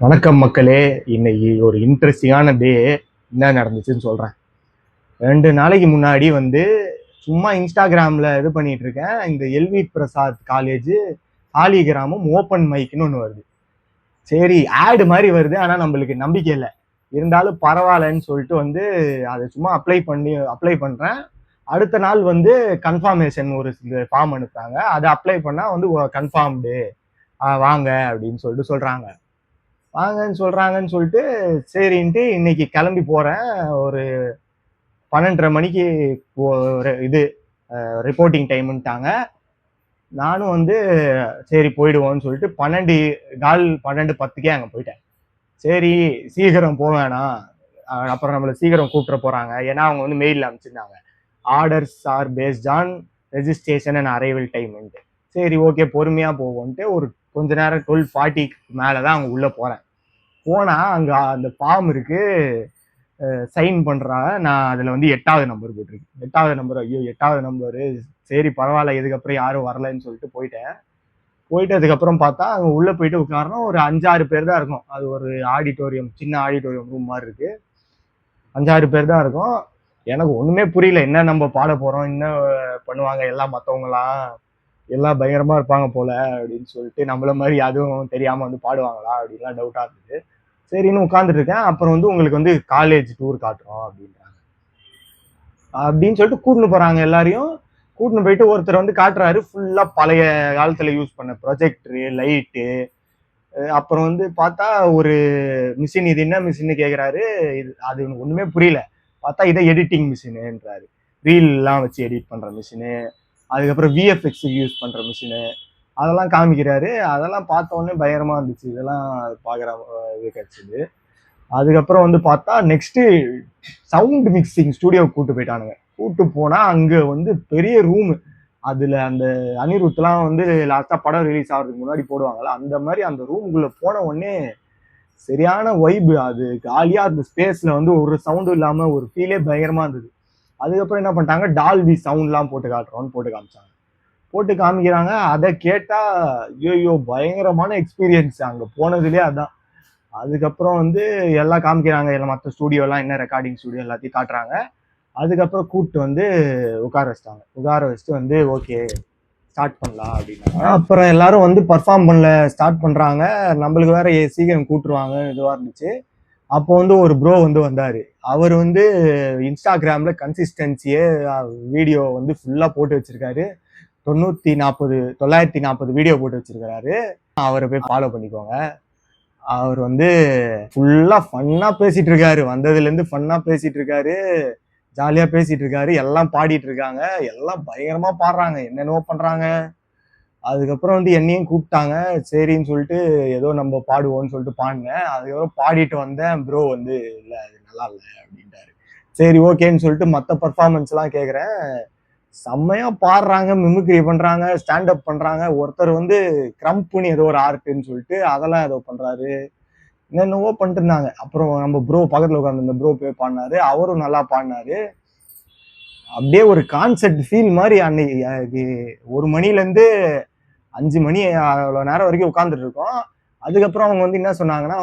வணக்கம் மக்களே. இன்னைக்கு ஒரு இன்ட்ரெஸ்டிங்கான டே. என்ன நடந்துச்சுன்னு சொல்றேன். 2 நாளைக்கு முன்னாடி சும்மா இன்ஸ்டாகிராம்ல இது பண்ணிட்டு இருக்கேன். இந்த LV Prasad college Saligramam open மைக்னு ஒன்று வருது. சரி, ஆடு மாதிரி வருது, ஆனா நம்மளுக்கு நம்பிக்கை இல்லை. இருந்தாலும் பரவாயில்லன்னு சொல்லிட்டு அதை சும்மா அப்ளை பண்றேன். அடுத்த நாள் கன்ஃபார்மேஷன் ஒரு ஃபார்ம் அனுப்புறாங்க. அதை அப்ளை பண்ணா கன்ஃபார்ம்டு வாங்க அப்படின்னு சொல்றாங்க. வாங்கன்னு சொல்லிட்டு சரின்ட்டு இன்னைக்கு கிளம்பி போறேன். ஒரு 12:30 மணிக்கு இது ரிப்போர்ட்டிங் டைம்ட்டாங்க. நானும் சரி போயிடுவோம்னு சொல்லிட்டு 12:10 அங்கே போயிட்டேன். சரி சீக்கிரம் போவேணாம், அப்புறம் நம்மளை சீக்கிரம் கூப்பிட்டு போறாங்க. ஏன்னா அவங்க மெயிலில் அனுப்பிச்சிருந்தாங்க, orders are based on registration and arrival டைம்ன்ட்டு. சரி ஓகே பொறுமையா போவோம்ட்டு ஒரு கொஞ்ச நேரம் 12:40 மேலதான் அங்க உள்ள போறேன். போனா அங்க அந்த ஃபார்ம் இருக்கு, சைன் பண்றாங்க. நான் அதுல 8வது நம்பர் போட்டிருக்கு. 8வது நம்பர், ஐயோ 8வது நம்பரு, சரி பரவாயில்ல இதுக்கப்புறம் யாரும் வரலன்னு சொல்லிட்டு போயிட்டு அதுக்கப்புறம் பார்த்தா அங்க உள்ள போயிட்டு உட்காரணும். ஒரு 5-6 பேர் தான் இருக்கும். அது ஒரு ஆடிட்டோரியம், சின்ன ஆடிட்டோரியம் ரூம் மாதிரி இருக்கு. 5-6 பேர் தான் இருக்கும். எனக்கு ஒண்ணுமே புரியல, என்ன நம்ம பாட போறோம், என்ன பண்ணுவாங்க எல்லாம், மத்தவங்களாம் எல்லாம் பயங்கரமா இருப்பாங்க போல அப்படின்னு சொல்லிட்டு, நம்மள மாதிரி அதுவும் தெரியாம பாடுவாங்களா அப்படின்லாம் டவுட்டா இருந்தது. சரின்னு உட்காந்துட்டு இருக்கேன். அப்புறம் உங்களுக்கு காலேஜ் டூர் காட்டுறோம் அப்படின்றாங்க. அப்படின்னு சொல்லிட்டு கூட்டின்னு போறாங்க. எல்லாரையும் கூட்டின்னு போயிட்டு ஒருத்தர் காட்டுறாரு. ஃபுல்லா பழைய காலத்துல யூஸ் பண்ண ப்ரொஜெக்டரு, லைட்டு. அப்புறம் பார்த்தா ஒரு மிஷின், இது என்ன மிஷின்னு கேக்குறாரு. அது ஒண்ணுமே புரியல. பார்த்தா இதை எடிட்டிங் மிஷினுன்றாரு. ரீல் எல்லாம் வச்சு எடிட் பண்ற மிஷினு, அதுக்கப்புறம் விஎஃப்எக்ஸ் யூஸ் பண்ற மிஷினு, அதெல்லாம் காமிக்கிறாரு. அதெல்லாம் பார்த்த உடனே பயங்கரமா இருந்துச்சு. இதெல்லாம் பாக்குற இது கிடைச்சது. அதுக்கப்புறம் பார்த்தா நெக்ஸ்ட் சவுண்ட் மிக்சிங் ஸ்டுடியோ கூட்டு போயிட்டானுங்க. கூட்டு போனா அங்க பெரிய ரூம். அதுல அந்த அனிருத்லாம் லாஸ்டா படம் ரிலீஸ் ஆகிறதுக்கு முன்னாடி போடுவாங்கல்ல, அந்த மாதிரி அந்த ரூமுக்குள்ள போன உடனே சரியான வைபு. அது காலியா அந்த ஸ்பேஸ்ல ஒரு சவுண்டும் இல்லாம ஒரு ஃபீலே பயங்கரமா இருந்தது. அதுக்கப்புறம் என்ன பண்ணிட்டாங்க, டால்பி சவுண்ட்லாம் போட்டு காட்டுறோம்னு போட்டு காமிச்சாங்க. போட்டு காமிக்கிறாங்க. அதை கேட்டா ஐயோ பயங்கரமான எக்ஸ்பீரியன்ஸ் அங்க போனதுலேயே. அதான் அதுக்கப்புறம் எல்லாம் காமிக்கிறாங்க, எல்லாம் மற்ற ஸ்டுடியோ எல்லாம் என்ன ரெக்கார்டிங் ஸ்டுடியோ எல்லாத்தையும் காட்டுறாங்க. அதுக்கப்புறம் கூப்பிட்டு உட்கார வச்சிட்டாங்க. உட்கார வச்சுட்டு ஓகே ஸ்டார்ட் பண்ணலாம் அப்படின்னாங்க. அப்புறம் எல்லாரும் பர்ஃபார்ம் பண்ணல ஸ்டார்ட் பண்றாங்க. நம்மளுக்கு வேற சீக்கிரம் கூட்டுருவாங்க இதுவா இருந்துச்சு. அப்போ ஒரு ப்ரோ வந்தாரு. அவர் இன்ஸ்டாகிராம்ல கன்சிஸ்டன்சியே வீடியோ ஃபுல்லா போட்டு வச்சிருக்காரு. 940 வீடியோ போட்டு வச்சிருக்காரு. அவரை போய் ஃபாலோ பண்ணிக்கோங்க. அவர் ஃபுல்லா ஃபன்னா பேசிட்டு இருக்காரு. வந்ததுல இருந்து ஃபன்னா பேசிட்டு இருக்காரு, ஜாலியா பேசிட்டு இருக்காரு. எல்லாம் பாடிட்டு இருக்காங்க, எல்லாம் பயங்கரமா பாடுறாங்க, என்னென்னவோ பண்றாங்க. அதுக்கப்புறம் என்னையும் கூப்பிட்டாங்க. சரின்னு சொல்லிட்டு ஏதோ நம்ம பாடுவோம்னு சொல்லிட்டு பாடினேன். அதுக்கப்புறம் பாடிட்டு வந்தேன். ப்ரோ இல்ல அது நல்லா இல்லை அப்படின்ட்டாரு. சரி ஓகேன்னு சொல்லிட்டு மற்ற பர்ஃபார்மன்ஸ் எல்லாம் கேட்குறேன். செம்மையா பாடுறாங்க, மிமிக்ரி பண்றாங்க, ஸ்டாண்டப் பண்றாங்க. ஒருத்தர் கிரம்ப்னு ஏதோ ஒரு ஆர்ட்னு சொல்லிட்டு அதெல்லாம் ஏதோ பண்றாரு, என்னென்னவோ பண்ணிட்டு இருந்தாங்க. அப்புறம் நம்ம ப்ரோ பக்கத்துல உட்காந்து இந்த ப்ரோ போய் பாடினாரு. அவரும் நல்லா பாடினாரு. அப்படியே ஒரு கான்செப்ட் ஃபீல் மாதிரி. அன்னைக்கு 1 மணில இருந்து 5 மணி அவ்வளவு நேரம் வரைக்கும் உட்கார்ந்துட்டு இருக்கோம். அதுக்கப்புறம் அவங்க என்ன சொன்னாங்கன்னா,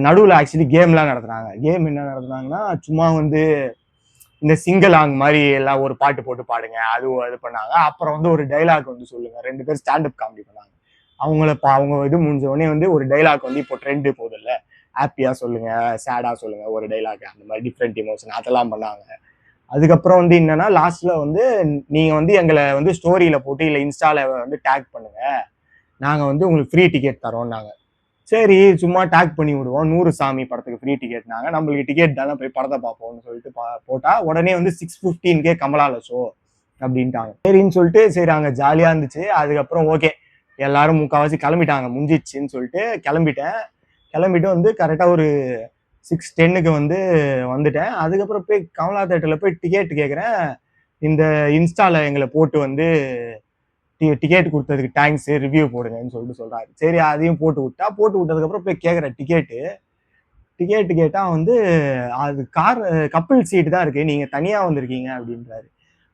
நடுவுல ஆக்சுவலி கேம் எல்லாம் நடத்துனாங்க. கேம் என்ன நடத்துனாங்கன்னா, சும்மா இந்த சிங்கிள் ஆங் மாதிரி எல்லாம் ஒரு பாட்டு போட்டு பாடுங்க, அது பண்ணாங்க. அப்புறம் ஒரு டைலாக் சொல்லுங்க. 2 பேர் ஸ்டாண்டப் காமெடி பண்ணாங்க. அவங்க இது முடிஞ்ச உடனே ஒரு டைலாக் இப்போ ட்ரெண்ட் போகுது இல்ல, ஹாப்பியா சொல்லுங்க, சேடா சொல்லுங்க, ஒரு டைலாக், அந்த மாதிரி டிஃப்ரெண்ட் இமோஷன் அதெல்லாம் பண்ணாங்க. அதுக்கப்புறம் என்னன்னா, லாஸ்ட்ல நீங்க எங்களை ஸ்டோரியில போட்டு இல்ல இன்ஸ்டால டேக் பண்ணுங்க, நாங்க உங்களுக்கு ஃப்ரீ டிக்கெட் தரோம்னாங்க. சரி சும்மா டேக் பண்ணி விடுவோம், 100 சாமி படத்துக்கு ஃப்ரீ டிக்கெட்னாங்க. நம்மளுக்கு டிக்கெட் தானே, போய் படத்தை பார்ப்போம்னு சொல்லிட்டு போட்டா உடனே 6:15 கமலால ஷோ அப்படின்ட்டாங்க. சரின்னு சொல்லிட்டு சரி அங்க ஜாலியா இருந்துச்சு. அதுக்கப்புறம் ஓகே எல்லாரும் முக்கால்வாசி கிளம்பிட்டாங்க, முடிஞ்சிச்சுன்னு சொல்லிட்டு கிளம்பிட்டு கரெக்டா ஒரு 6:10 வந்துட்டேன். அதுக்கப்புறம் போய் கமலா தேட்டர்ல போய் டிக்கெட் கேட்குறேன். இந்த இன்ஸ்டால எங்களை போட்டு டிக்கெட் கொடுத்ததுக்கு தேங்க்ஸ், ரிவ்யூ போடுங்கன்னு சொல்லிட்டு சொல்றாரு. சரி அதையும் போட்டு விட்டதுக்கு அப்புறம் போய் கேட்குறேன் டிக்கெட் கேட்டா அது கப்பிள் சீட் தான் இருக்கு, நீங்க தனியா வந்திருக்கீங்க அப்படின்றாரு.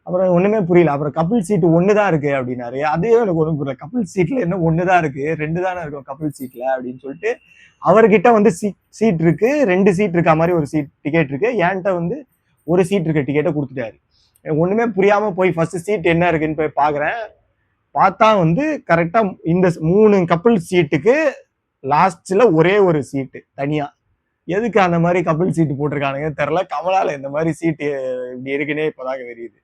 அப்புறம் ஒண்ணுமே புரியல. அப்புறம் கப்பிள் சீட் 1 தான் இருக்கு அப்படின்னாரு. அதே எனக்கு ஒன்றும் புரியல. கப்பிள் சீட்ல என்ன 1 தான் இருக்கு, 2 தானே இருக்கும் கப்பிள் சீட்ல அப்படின்னு சொல்லிட்டு அவர்கிட்ட வந்து சீட் இருக்கு, 2 சீட் இருக்க மாதிரி ஒரு டிக்கெட் இருக்கு. என்கிட்ட வந்து ஒரு சீட் இருக்க டிக்கெட்டை கொடுத்துட்டாரு. ஒண்ணுமே புரியாம போய் ஃபர்ஸ்ட் சீட் என்ன இருக்குன்னு போய் பாக்குறேன். பார்த்தா வந்து கரெக்டா இந்த 3 கப்பிள் சீட்டுக்கு லாஸ்ட்ல ஒரே ஒரு சீட்டு தனியா. எதுக்கு அந்த மாதிரி கப்பிள் சீட்டு போட்டிருக்கானுங்க தெரியல. கமலால இந்த மாதிரி சீட்டு இப்படி இருக்குன்னே இப்பதாங்க தெரியுது.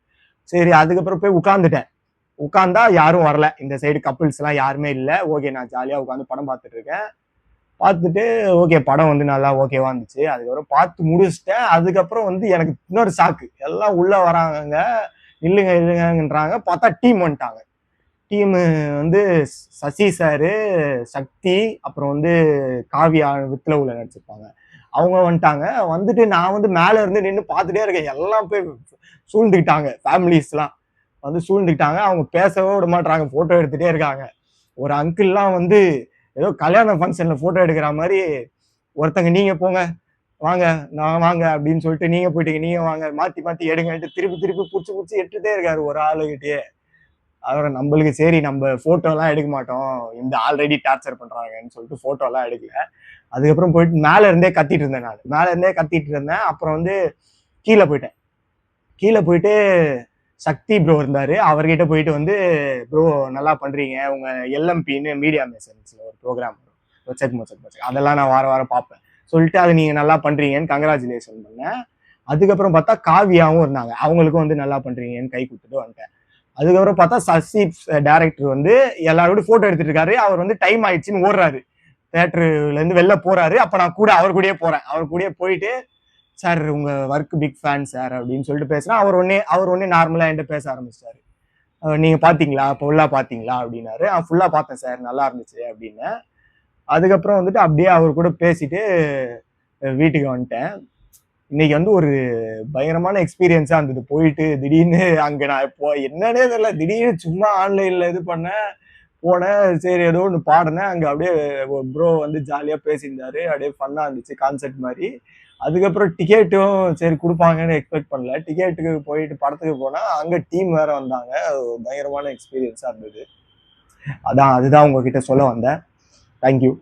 சரி, அதுக்கப்புறம் போய் உட்காந்துட்டேன். உட்காந்தா யாரும் வரல. இந்த சைடு கப்பிள்ஸ் எல்லாம் யாருமே இல்லை. ஓகே, நான் ஜாலியா உட்காந்து படம் பார்த்துட்டு இருக்கேன். பார்த்துட்டு ஓகே, படம் வந்து நல்லா ஓகேவா இருந்துச்சு. அதுக்கப்புறம் பார்த்து முடிச்சுட்டேன். அதுக்கப்புறம் வந்து எனக்கு இன்னொரு சாக்கு, எல்லாம் உள்ள வராங்க, இல்லுங்க இல்லுங்கன்றாங்க. பார்த்தா டீம் வந்துட்டாங்க. டீம் வந்து சசி சாரு, சக்தி, அப்புறம் வந்து காவியா வித்துல உள்ள நடிச்சிருப்பாங்க. அவங்க வந்துட்டாங்க. வந்துட்டு நான் வந்து மேல இருந்து நின்று பார்த்துட்டே இருக்கேன். எல்லாம் போய் சூழ்ந்துக்கிட்டாங்க. ஃபேமிலிஸ் எல்லாம் வந்து சூழ்ந்துக்கிட்டாங்க. அவங்க பேசவே விட மாட்டாங்க, போட்டோ எடுத்துட்டே இருக்காங்க. ஒரு அங்கிள்லாம் வந்து ஏதோ கல்யாண ஃபங்க்ஷன்ல போட்டோ எடுக்கிற மாதிரி ஒருத்தங்க நீங்க போங்க, வாங்க, நான் வாங்க அப்படின்னு சொல்லிட்டு நீங்க போயிட்டீங்க, நீங்க வாங்க, மாத்தி மாத்தி எடுங்கன்ட்டு திருப்பி திருப்பி புடிச்சு எடுத்துட்டே இருக்காரு ஒரு ஆளுகிட்டயே. அவரை நம்மளுக்கு சரி நம்ம போட்டோ எல்லாம் எடுக்க மாட்டோம், இந்த ஆல்ரெடி டார்ச்சர் பண்றாங்கன்னு சொல்லிட்டு போட்டோ எல்லாம் எடுக்கல. அதுக்கப்புறம் போயிட்டு மேல இருந்தே கத்திட்டு இருந்தேன். நான் மேல இருந்தே கத்திட்டு இருந்தேன். அப்புறம் வந்து கீழே போயிட்டேன். கீழே போயிட்டு சக்தி ப்ரோ இருந்தாரு. அவர்கிட்ட போயிட்டு வந்து ப்ரோ நல்லா பண்றீங்க, உங்க எல்எம்பின்னு மீடியா மெசன்ஸ்ல ஒரு ப்ரோக்ராம் அதெல்லாம் நான் வாரம் பார்ப்பேன் சொல்லிட்டு அதை நீங்க நல்லா பண்றீங்கன்னு கங்க்ராச்சுலேஷன் பண்ணேன். அதுக்கப்புறம் பார்த்தா காவியாவும் இருந்தாங்க. அவங்களுக்கும் வந்து நல்லா பண்றீங்கன்னு கை கொடுத்துட்டு வந்துட்டேன். அதுக்கப்புறம் பார்த்தா சசி டைரக்டர் வந்து எல்லாரோட போட்டோ எடுத்துட்டு இருக்காரு. அவர் வந்து டைம் ஆயிடுச்சுன்னு ஓடுறாரு, தியேட்டர்ல இருந்து வெளில போறாரு. அப்ப நான் கூட அவர் கூடயே போறேன். அவர் கூடயே போயிட்டு சார் உங்க ஒர்க் பிக் ஃபேன் சார் அப்படின்னு சொல்லிட்டு பேசுறேன். அவர் ஒன்னே நார்மலா என்கிட்ட பேச ஆரம்பிச்சிட்டாரு. நீங்க பாத்தீங்களா, ஃபுல்லா பாத்தீங்களா அப்படின்னாரு. ஃபுல்லா பார்த்தேன் சார், நல்லா இருந்துச்சு அப்படின்னு. அதுக்கப்புறம் வந்துட்டு அப்படியே அவர் கூட பேசிட்டு வீட்டுக்கு வந்துட்டேன். இன்னைக்கு வந்து ஒரு பயங்கரமான எக்ஸ்பீரியன்ஸா இருந்தது. போயிட்டு திடீர்னு அங்க நான் இப்போ என்னன்னே தெரியல, திடீர்னு சும்மா ஆன்லைன்ல இது பண்ணேன், போனேன். சரி ஏதோ ஒன்று பாடினேன். அங்க அப்படியே ப்ரோ வந்து ஜாலியா பேசியிருந்தாரு. அப்படியே ஃபன்னா இருந்துச்சு, கான்செர்ட் மாதிரி. அதுக்கப்புறம் டிக்கெட்டும் சரி கொடுப்பாங்கன்னு எக்ஸ்பெக்ட் பண்ணல. டிக்கெட்டுக்கு போயிட்டு படத்துக்கு போனா அங்க டீம் வேற வந்தாங்க. பயங்கரமான எக்ஸ்பீரியன்ஸா இருந்தது. அதுதான் உங்ககிட்ட சொல்ல வந்தேன். தேங்க்யூ.